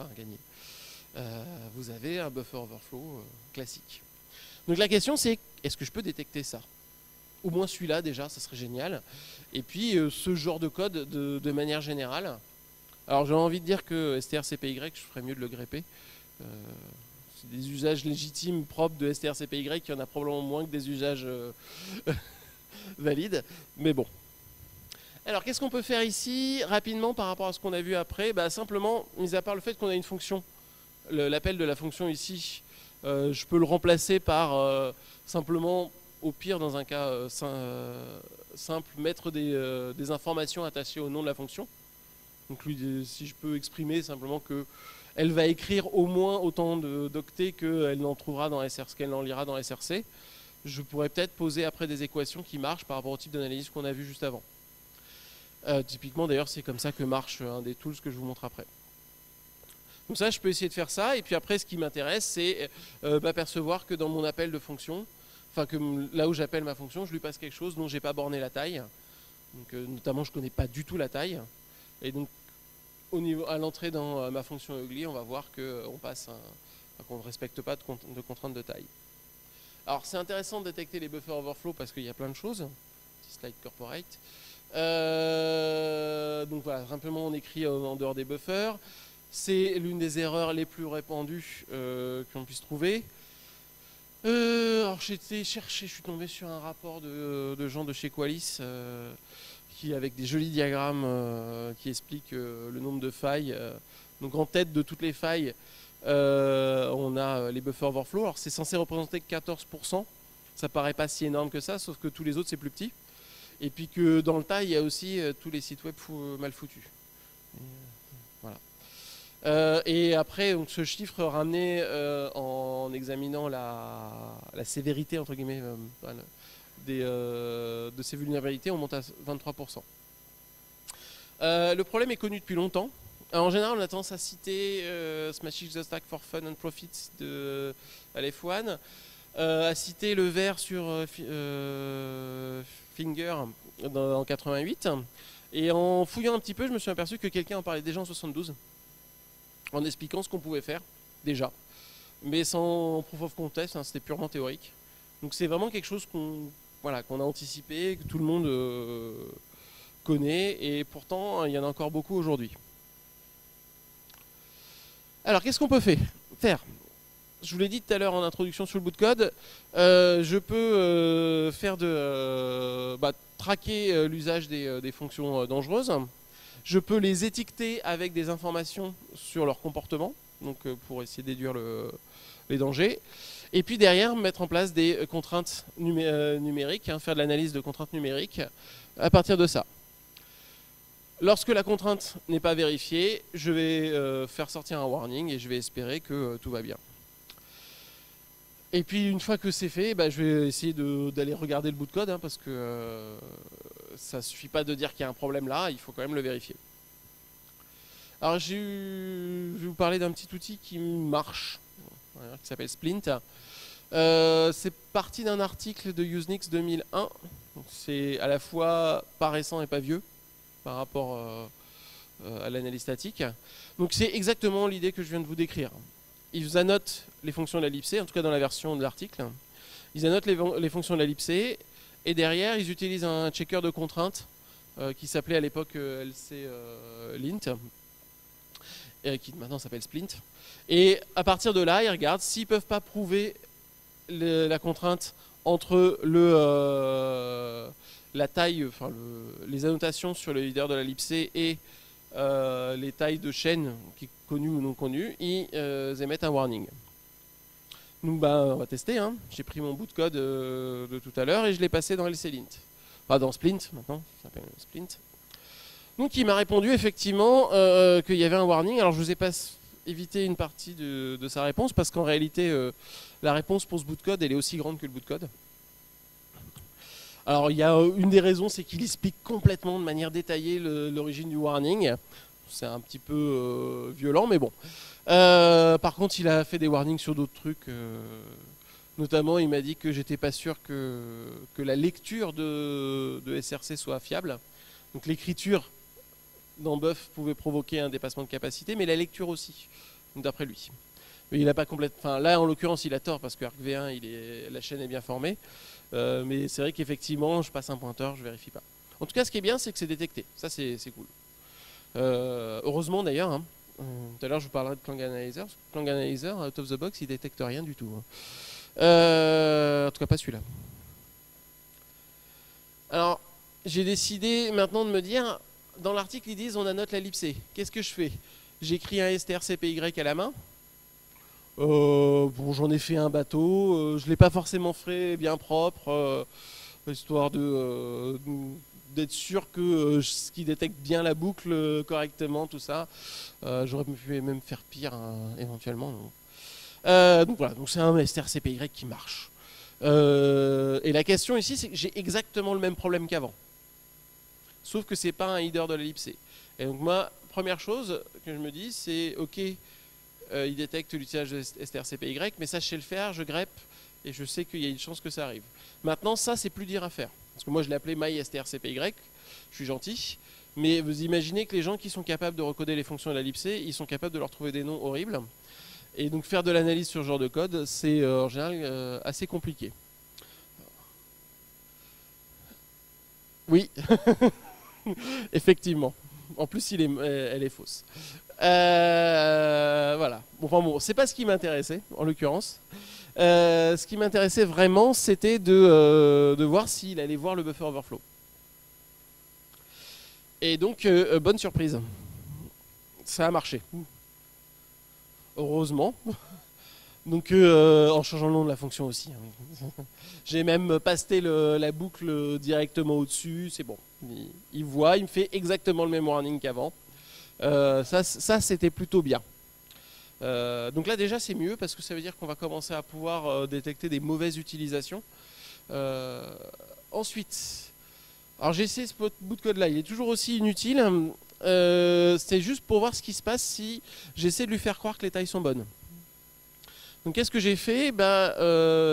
vous avez un buffer overflow classique. Donc la question c'est, est-ce que je peux détecter ça? Au moins celui-là déjà, ça serait génial. Et puis ce genre de code de manière générale. Alors j'ai envie de dire que strcpy, je ferais mieux de le grepper. C'est des usages légitimes propres de strcpy, il y en a probablement moins que des usages valides. Mais bon. Alors qu'est-ce qu'on peut faire ici rapidement par rapport à ce qu'on a vu après? Simplement, mis à part le fait qu'on a une fonction, l'appel de la fonction ici, je peux le remplacer par simplement, au pire dans un cas simple, mettre des informations attachées au nom de la fonction. Donc si je peux exprimer simplement qu'elle va écrire au moins autant d'octets qu'elle n'en trouvera dans SRC, qu'elle en lira dans SRC, je pourrais peut-être poser après des équations qui marchent par rapport au type d'analyse qu'on a vu juste avant. Typiquement d'ailleurs c'est comme ça que marche un des tools que je vous montre après. Donc ça je peux essayer de faire ça et puis après ce qui m'intéresse c'est percevoir que dans mon appel de fonction, que là où j'appelle ma fonction je lui passe quelque chose dont j'ai pas borné la taille. Donc notamment je connais pas du tout la taille et donc à l'entrée dans ma fonction ugly on va voir qu'on ne respecte pas de contrainte de taille. Alors c'est intéressant de détecter les buffers overflow parce qu'il y a plein de choses. Petit slide corporate. Donc voilà, simplement on écrit en dehors des buffers. C'est l'une des erreurs les plus répandues qu'on puisse trouver. Alors j'ai été chercher, je suis tombé sur un rapport de gens de chez Qualys qui avec des jolis diagrammes qui expliquent le nombre de failles. Donc en tête de toutes les failles, on a les buffers overflow. Alors c'est censé représenter 14%. Ça paraît pas si énorme que ça, sauf que tous les autres c'est plus petit. Et puis que dans le tas, il y a aussi tous les sites web mal foutus. Voilà. Et après, donc, ce chiffre ramené en examinant la sévérité, entre guillemets, de ces vulnérabilités, on monte à 23%. Le problème est connu depuis longtemps. Alors, en général, on a tendance à citer Smashing the Stack for Fun and Profits de LF1, à citer le verre sur Finger en 88. Et en fouillant un petit peu, je me suis aperçu que quelqu'un en parlait déjà en 72. en expliquant ce qu'on pouvait faire déjà, mais sans proof of concept, hein, c'était purement théorique. Donc c'est vraiment quelque chose qu'on a anticipé, que tout le monde connaît, et pourtant il y en a encore beaucoup aujourd'hui. Alors qu'est-ce qu'on peut faire? Je vous l'ai dit tout à l'heure en introduction sur le bout de code, je peux traquer l'usage des fonctions dangereuses. Je peux les étiqueter avec des informations sur leur comportement, donc pour essayer de déduire les dangers. Et puis derrière, mettre en place des contraintes numériques, faire de l'analyse de contraintes numériques à partir de ça. Lorsque la contrainte n'est pas vérifiée, je vais faire sortir un warning et je vais espérer que tout va bien. Et puis une fois que c'est fait, je vais essayer d'aller regarder le bout de code, hein, parce que ça ne suffit pas de dire qu'il y a un problème là, il faut quand même le vérifier. Alors je vais vous parler d'un petit outil qui marche, qui s'appelle Splint. C'est parti d'un article de Usenix 2001, c'est à la fois pas récent et pas vieux par rapport à l'analyse statique. Donc c'est exactement l'idée que je viens de vous décrire. Ils annotent les fonctions de la libc, en tout cas dans la version de l'article. Ils annotent les fonctions de la libc, et derrière ils utilisent un checker de contraintes qui s'appelait à l'époque lclint, qui maintenant s'appelle Splint. Et à partir de là, ils regardent s'ils ne peuvent pas prouver la contrainte entre la taille, les annotations sur le leader de la libc et les tailles de chaîne, connues ou non connues, ils émettent un warning. Donc on va tester, hein. J'ai pris mon bout de code de tout à l'heure et je l'ai passé dans lclint. Enfin dans Splint maintenant, ça s'appelle Splint. Donc il m'a répondu effectivement qu'il y avait un warning. Alors je vous ai pas évité une partie de sa réponse parce qu'en réalité la réponse pour ce bout de code elle est aussi grande que le bout de code. Alors il y a une des raisons, c'est qu'il explique complètement de manière détaillée l'origine du warning. C'est un petit peu violent, mais bon. Par contre, il a fait des warnings sur d'autres trucs. Notamment, il m'a dit que j'étais pas sûr que la lecture de SRC soit fiable. Donc l'écriture dans Buff pouvait provoquer un dépassement de capacité, mais la lecture aussi, d'après lui. Mais il a pas complètement. Enfin, là, en l'occurrence, il a tort parce que ArcV1, la chaîne est bien formée. Mais c'est vrai qu'effectivement, je passe un pointeur, je vérifie pas. En tout cas, ce qui est bien, c'est que c'est détecté. Ça, c'est cool. Heureusement d'ailleurs, hein. Tout à l'heure, je vous parlerai de Clang Analyzer. Clang Analyzer, out of the box, il détecte rien du tout. En tout cas, pas celui-là. Alors, j'ai décidé maintenant de me dire, dans l'article, ils disent on annote la libc. Qu'est-ce que je fais? J'écris un strcpy à la main. Bon, j'en ai fait un bateau. Je ne l'ai pas forcément fait bien propre, histoire d'être sûr que ce qui détecte bien la boucle correctement, tout ça. J'aurais pu même faire pire, hein, éventuellement. Donc voilà, donc c'est un strcpy qui marche. Et la question ici, c'est que j'ai exactement le même problème qu'avant. Sauf que c'est pas un header de la libc. Et donc moi, première chose que je me dis, c'est ok, il détecte l'utilisation de strcpy, mais ça je sais le faire, je grep et je sais qu'il y a une chance que ça arrive. Maintenant ça c'est plus dur à faire. Parce que moi je l'ai appelé mystrcpy, je suis gentil, mais vous imaginez que les gens qui sont capables de recoder les fonctions de la libc, ils sont capables de leur trouver des noms horribles. Et donc faire de l'analyse sur ce genre de code, c'est en général assez compliqué. Oui, effectivement. En plus, elle est fausse. Voilà. Bon, c'est pas ce qui m'intéressait, en l'occurrence. Ce qui m'intéressait vraiment, c'était de voir s'il allait voir le buffer overflow. Et donc, bonne surprise. Ça a marché. Heureusement. Donc, en changeant le nom de la fonction aussi. J'ai même pasté la boucle directement au-dessus. C'est bon. Il voit, il me fait exactement le même warning qu'avant. Ça c'était plutôt bien. Donc là déjà c'est mieux parce que ça veut dire qu'on va commencer à pouvoir détecter des mauvaises utilisations. Ensuite, alors j'ai essayé ce bout de code là, il est toujours aussi inutile. C'est juste pour voir ce qui se passe si j'essaie de lui faire croire que les tailles sont bonnes. Donc qu'est-ce que j'ai fait?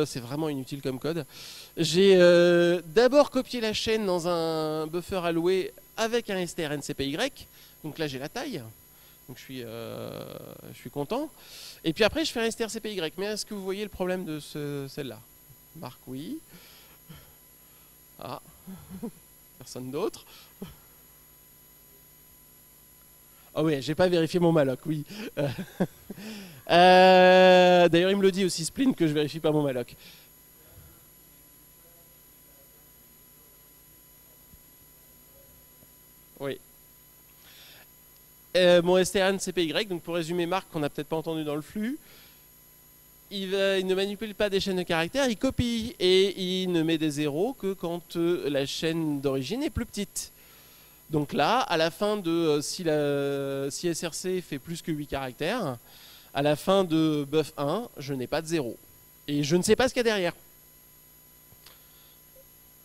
C'est vraiment inutile comme code. J'ai d'abord copié la chaîne dans un buffer alloué avec un strncpy. Donc là j'ai la taille. Donc je suis content. Et puis après, je fais un strcpy. Mais est-ce que vous voyez le problème de celle-là? Marc, oui. Ah, personne d'autre. Ah oui, j'ai pas vérifié mon malloc, oui. D'ailleurs, il me le dit aussi, Splint, que je vérifie pas mon malloc. Oui. Mon strncpy, donc pour résumer Marc, qu'on n'a peut-être pas entendu dans le flux, il ne manipule pas des chaînes de caractères, il copie et il ne met des zéros que quand la chaîne d'origine est plus petite. Donc là, à la fin de si SRC fait plus que 8 caractères, à la fin de buff 1, je n'ai pas de 0. Et je ne sais pas ce qu'il y a derrière.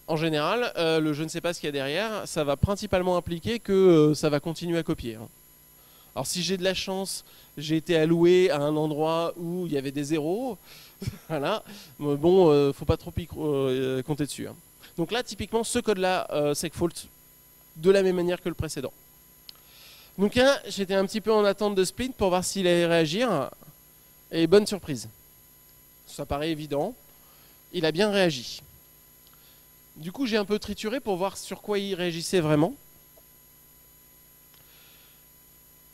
En général, le je ne sais pas ce qu'il y a derrière, ça va principalement impliquer que ça va continuer à copier. Alors si j'ai de la chance, j'ai été alloué à un endroit où il y avait des zéros, voilà, bon, faut pas trop compter dessus. Donc là, typiquement, ce code-là, segfault de la même manière que le précédent. Donc là, j'étais un petit peu en attente de Splint pour voir s'il allait réagir, et bonne surprise. Ça paraît évident, il a bien réagi. Du coup, j'ai un peu trituré pour voir sur quoi il réagissait vraiment.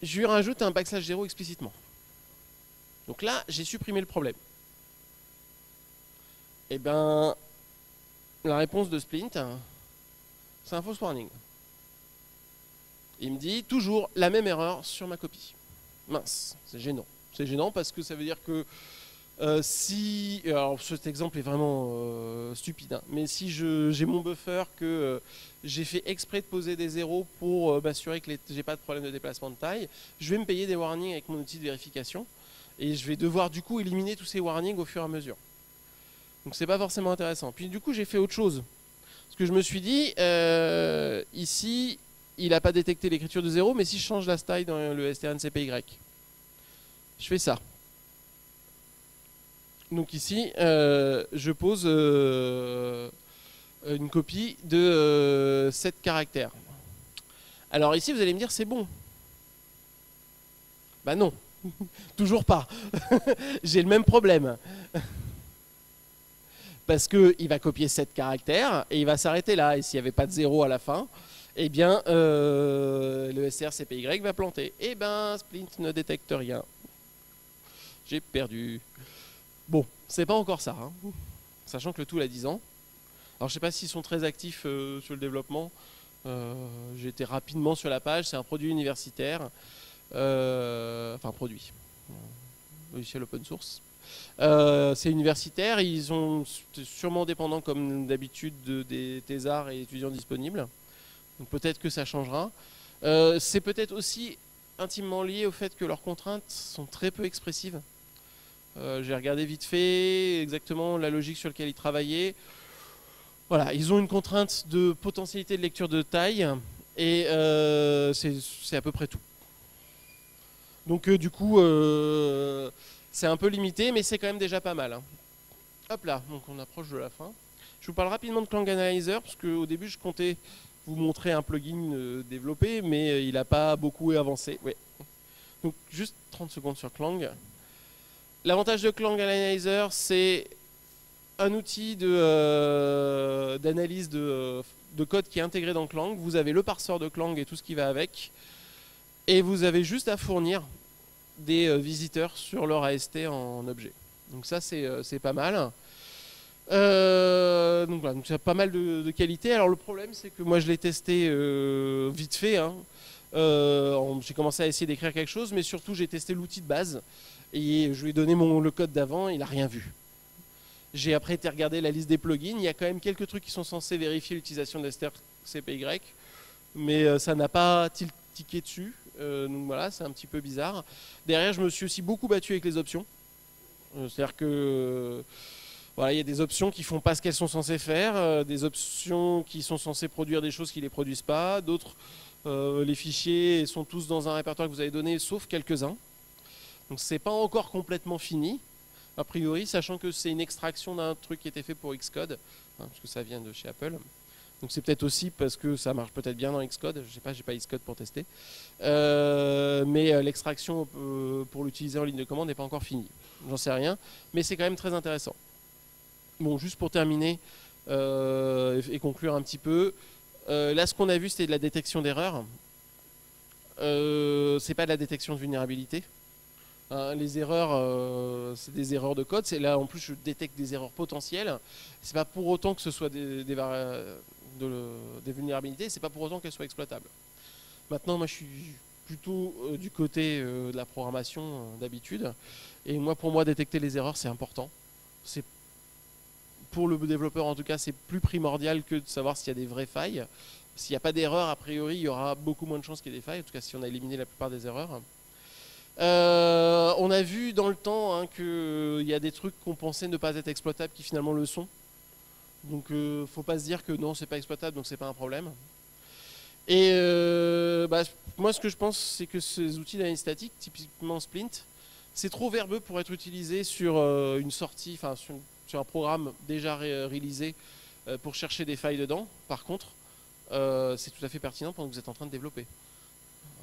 Je lui rajoute un \0 explicitement. Donc là, j'ai supprimé le problème. Et ben, la réponse de Splint, c'est un false warning. Il me dit toujours la même erreur sur ma copie. Mince, c'est gênant. C'est gênant parce que ça veut dire que si... Alors cet exemple est vraiment stupide, hein, mais si j'ai mon buffer que j'ai fait exprès de poser des zéros pour m'assurer que j'ai pas de problème de déplacement de taille, je vais me payer des warnings avec mon outil de vérification et je vais devoir du coup éliminer tous ces warnings au fur et à mesure. Donc c'est pas forcément intéressant. Puis du coup j'ai fait autre chose. Parce que je me suis dit, ici, il n'a pas détecté l'écriture de 0, mais si je change la style dans le strncpy, je fais ça. Donc ici, je pose une copie de 7 caractères. Alors ici, vous allez me dire, c'est bon. Bah non, toujours pas. J'ai le même problème. Parce qu'il va copier 7 caractères et il va s'arrêter là. Et s'il n'y avait pas de 0 à la fin, eh bien, le strcpy va planter. Et ben, Splint ne détecte rien. J'ai perdu. Bon, c'est pas encore ça, hein. Sachant que le tool a 10 ans. Alors je sais pas s'ils sont très actifs sur le développement. J'ai été rapidement sur la page, c'est un produit universitaire. Enfin produit. Logiciel open source. C'est universitaire, ils sont sûrement dépendants comme d'habitude des thésards et étudiants disponibles. Donc peut-être que ça changera. C'est peut-être aussi intimement lié au fait que leurs contraintes sont très peu expressives. J'ai regardé vite fait exactement la logique sur laquelle ils travaillaient. Voilà, ils ont une contrainte de potentialité de lecture de taille et c'est à peu près tout. Donc du coup, c'est un peu limité, mais c'est quand même déjà pas mal, hein. Hop là, donc on approche de la fin. Je vous parle rapidement de Clang Analyzer, parce qu'au début je comptais vous montrer un plugin développé, mais il n'a pas beaucoup avancé. Ouais. Donc juste 30 secondes sur Clang. L'avantage de Clang Analyzer, c'est un outil d'analyse de code qui est intégré dans Clang. Vous avez le parseur de Clang et tout ce qui va avec. Et vous avez juste à fournir des visiteurs sur leur AST en objet. Donc ça, c'est pas mal. Donc voilà, donc il y a pas mal de qualité. Alors le problème, c'est que moi, je l'ai testé vite fait, hein. J'ai commencé à essayer d'écrire quelque chose, mais surtout, j'ai testé l'outil de base. Et je lui ai donné le code d'avant, il n'a rien vu. J'ai après été regarder la liste des plugins. Il y a quand même quelques trucs qui sont censés vérifier l'utilisation de strcpy, mais ça n'a pas tiqué dessus. Donc voilà, c'est un petit peu bizarre. Derrière, je me suis aussi beaucoup battu avec les options. C'est-à-dire que voilà, il y a des options qui font pas ce qu'elles sont censées faire, des options qui sont censées produire des choses qui les produisent pas, d'autres les fichiers sont tous dans un répertoire que vous avez donné, sauf quelques-uns. Donc c'est pas encore complètement fini, a priori, sachant que c'est une extraction d'un truc qui était fait pour Xcode, hein, parce que ça vient de chez Apple. Donc c'est peut-être aussi parce que ça marche peut-être bien dans Xcode, je sais pas, j'ai pas Xcode pour tester. Mais l'extraction pour l'utiliser en ligne de commande n'est pas encore finie. J'en sais rien, mais c'est quand même très intéressant. Bon, juste pour terminer et conclure un petit peu, là ce qu'on a vu c'était de la détection d'erreurs. C'est pas de la détection de vulnérabilité. Hein, les erreurs, c'est des erreurs de code. C'est là en plus je détecte des erreurs potentielles. C'est pas pour autant que ce soit des vulnérabilités. C'est pas pour autant qu'elles soient exploitables. Maintenant, moi, je suis plutôt du côté de la programmation d'habitude. Et moi, pour moi, détecter les erreurs, c'est important. C'est pour le développeur, en tout cas, c'est plus primordial que de savoir s'il y a des vraies failles. S'il n'y a pas d'erreur, a priori, il y aura beaucoup moins de chances qu'il y ait des failles. En tout cas, si on a éliminé la plupart des erreurs. On a vu dans le temps hein, qu'il y a des trucs qu'on pensait ne pas être exploitables qui finalement le sont. Donc faut pas se dire que non c'est pas exploitable donc c'est pas un problème. Et moi ce que je pense c'est que ces outils d'analyse statique, typiquement Splint, c'est trop verbeux pour être utilisé sur une sortie, enfin sur un programme déjà réalisé pour chercher des failles dedans. Par contre, c'est tout à fait pertinent pendant que vous êtes en train de développer.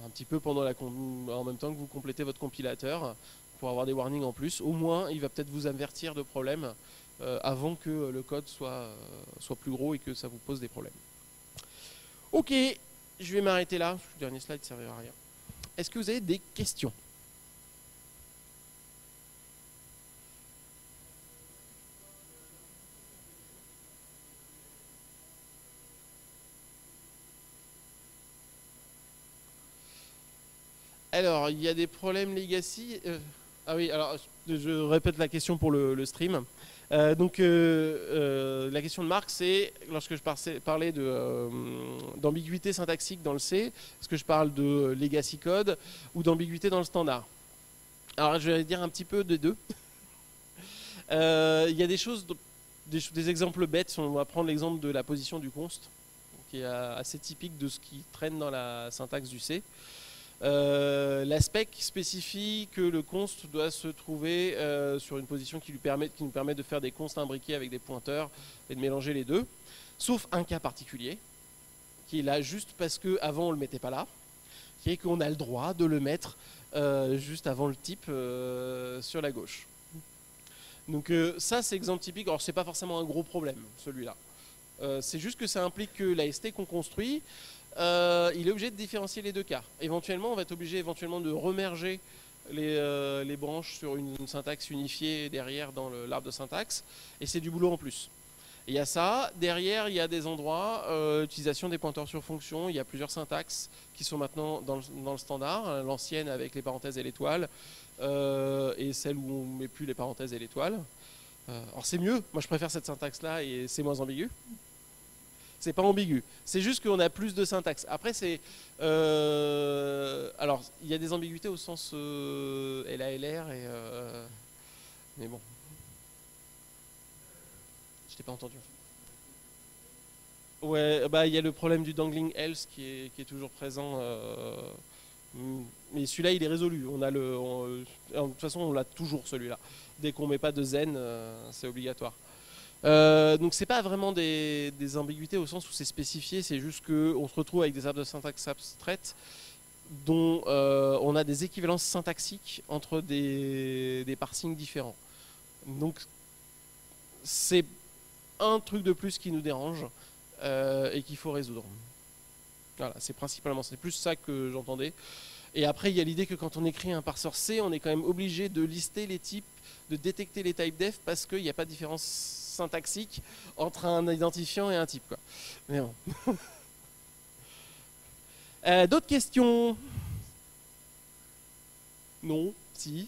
Un petit peu en même temps que vous complétez votre compilateur pour avoir des warnings en plus. Au moins, il va peut-être vous avertir de problèmes avant que le code soit plus gros et que ça vous pose des problèmes. Ok, je vais m'arrêter là. Le dernier slide ne servira à rien. Est-ce que vous avez des questions ? Alors, il y a des problèmes legacy. Ah oui, alors je répète la question pour le stream. La question de Marc, c'est lorsque je parlais d'ambiguïté syntaxique dans le C, est-ce que je parle de legacy code ou d'ambiguïté dans le standard? Alors, je vais dire un petit peu des deux. Il y a des choses, des exemples bêtes. On va prendre l'exemple de la position du const, qui est assez typique de ce qui traîne dans la syntaxe du C. La spec spécifie que le const doit se trouver sur une position qui nous permet de faire des consts imbriqués avec des pointeurs et de mélanger les deux, sauf un cas particulier, qui est là juste parce qu'avant on ne le mettait pas là, qui est qu'on a le droit de le mettre juste avant le type sur la gauche. Donc ça c'est exemple typique, alors c'est pas forcément un gros problème celui-là. C'est juste que ça implique que la ST qu'on construit, il est obligé de différencier les deux cas. Éventuellement, on va être obligé de remerger les branches sur une syntaxe unifiée derrière dans l'arbre de syntaxe, et c'est du boulot en plus. Et il y a ça, derrière il y a des endroits, utilisation des pointeurs sur fonction, il y a plusieurs syntaxes qui sont maintenant dans le standard, l'ancienne avec les parenthèses et l'étoile, et celle où on ne met plus les parenthèses et l'étoile. Alors c'est mieux, moi je préfère cette syntaxe là et c'est moins ambigu. C'est pas ambigu. C'est juste qu'on a plus de syntaxe. Après, c'est... alors, il y a des ambiguïtés au sens LALR et... mais bon. Je t'ai pas entendu. Ouais, bah il y a le problème du dangling else qui est toujours présent. Mais celui-là, il est résolu. De toute façon, on l'a toujours celui-là. Dès qu'on met pas de zen, c'est obligatoire. Donc c'est pas vraiment des ambiguïtés au sens où c'est spécifié, c'est juste qu'on se retrouve avec des arbres de syntaxe abstraites dont on a des équivalences syntaxiques entre des parsings différents. Donc c'est un truc de plus qui nous dérange et qu'il faut résoudre. Voilà, c'est plus ça que j'entendais. Et après il y a l'idée que quand on écrit un parseur C, on est quand même obligé de lister les types, de détecter les typedef parce qu'il n'y a pas de différence syntaxique entre un identifiant et un type, quoi. Mais bon. D'autres questions? Non? Si?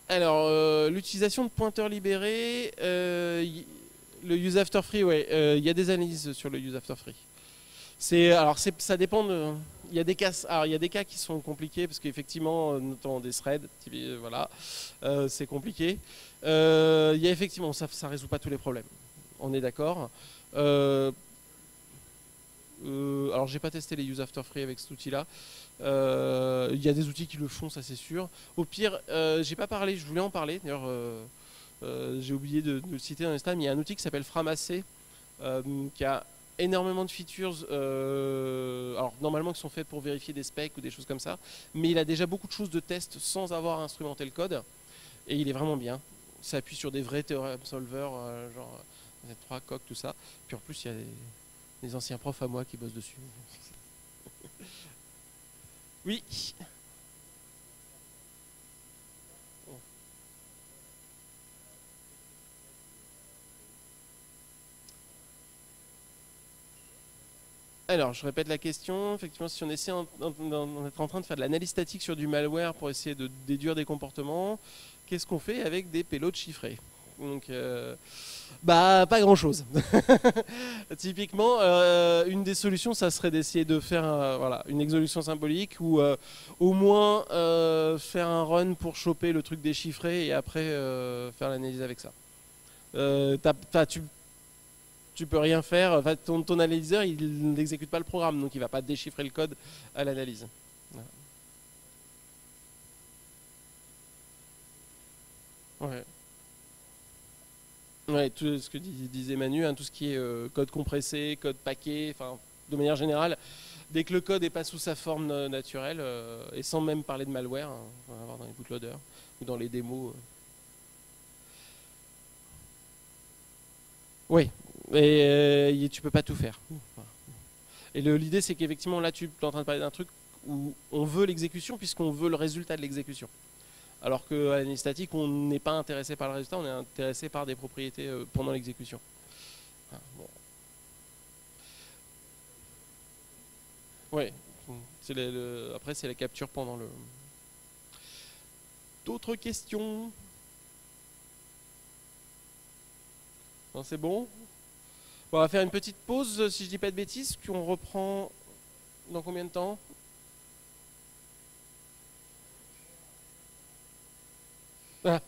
Alors, l'utilisation de pointeurs libérés, le use after free, ouais, il y a des analyses sur le use after free. Ça dépend de. Il y a des cas qui sont compliqués parce qu'effectivement, notamment des threads, voilà, c'est compliqué. Il y a effectivement, ça résout pas tous les problèmes. On est d'accord. Alors j'ai pas testé les use after free avec cet outil-là. Il y a des outils qui le font, ça c'est sûr. Au pire, j'ai pas parlé, je voulais en parler. D'ailleurs, j'ai oublié de le citer dans Insta, mais il y a un outil qui s'appelle Framassé, qui a énormément de features, alors normalement qui sont faites pour vérifier des specs ou des choses comme ça, mais il a déjà beaucoup de choses de test sans avoir instrumenté le code, et il est vraiment bien. Ça appuie sur des vrais théorèmes solvers, genre Z3, Coq, tout ça. Puis en plus, il y a des anciens profs à moi qui bossent dessus. Oui. Alors, je répète la question. Effectivement, si on essaie d'être en train de faire de l'analyse statique sur du malware pour essayer de déduire des comportements, qu'est-ce qu'on fait avec des payloads chiffrés? Donc, bah, pas grand-chose. Typiquement, une des solutions, ça serait d'essayer de faire voilà, une exécution symbolique ou au moins faire un run pour choper le truc déchiffré et après faire l'analyse avec ça. Tu peux rien faire. Enfin, ton analyseur, il n'exécute pas le programme, donc il va pas déchiffrer le code à l'analyse. Ouais. Ouais, tout ce que disait Manu, hein, tout ce qui est code compressé, code paquet, enfin, de manière générale, dès que le code n'est pas sous sa forme naturelle, et sans même parler de malware, hein, on va voir dans les bootloaders ou dans les démos. Oui, et tu peux pas tout faire. Et l'idée, c'est qu'effectivement, là, tu es en train de parler d'un truc où on veut l'exécution puisqu'on veut le résultat de l'exécution. Alors qu'à l'analyse statique, on n'est pas intéressé par le résultat, on est intéressé par des propriétés pendant l'exécution. Ah, bon. Ouais. Après, c'est la capture pendant le. D'autres questions? Non, c'est bon? Bon, on va faire une petite pause, si je dis pas de bêtises, puis on reprend dans combien de temps? Ah.